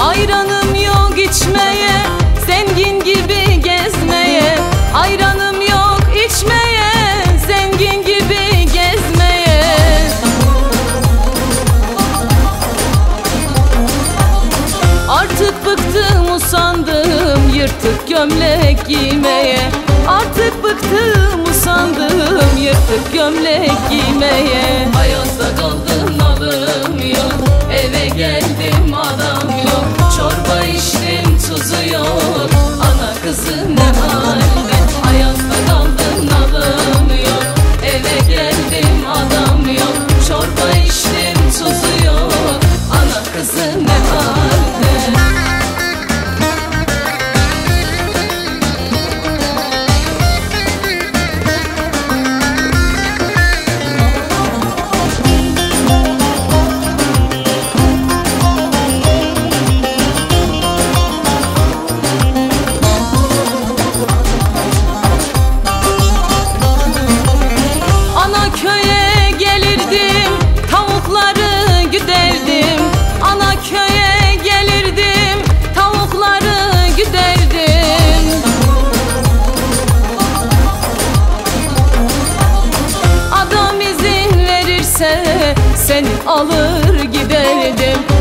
Ayranım yok içmeye, zengin gibi gezmeye. Ayranım yok içmeye, zengin gibi gezmeye. Artık bıktım usandım yırtık gömlek giymeye. Artık bıktım usandım yırtık gömlek giymeye. Hayatta kaldım alım yok, eve geldim adam yok. Çorba içtim tuzu yok, ana kızı ne halde. Hayatta kaldım alım yok, eve geldim adam yok. Çorba içtim tuzu yok, ana kızı ne halde. Ana köye gelirdim, tavukları güderdim. Ana köye gelirdim, tavukları güderdim. Adam izin verirse seni alır giderdim.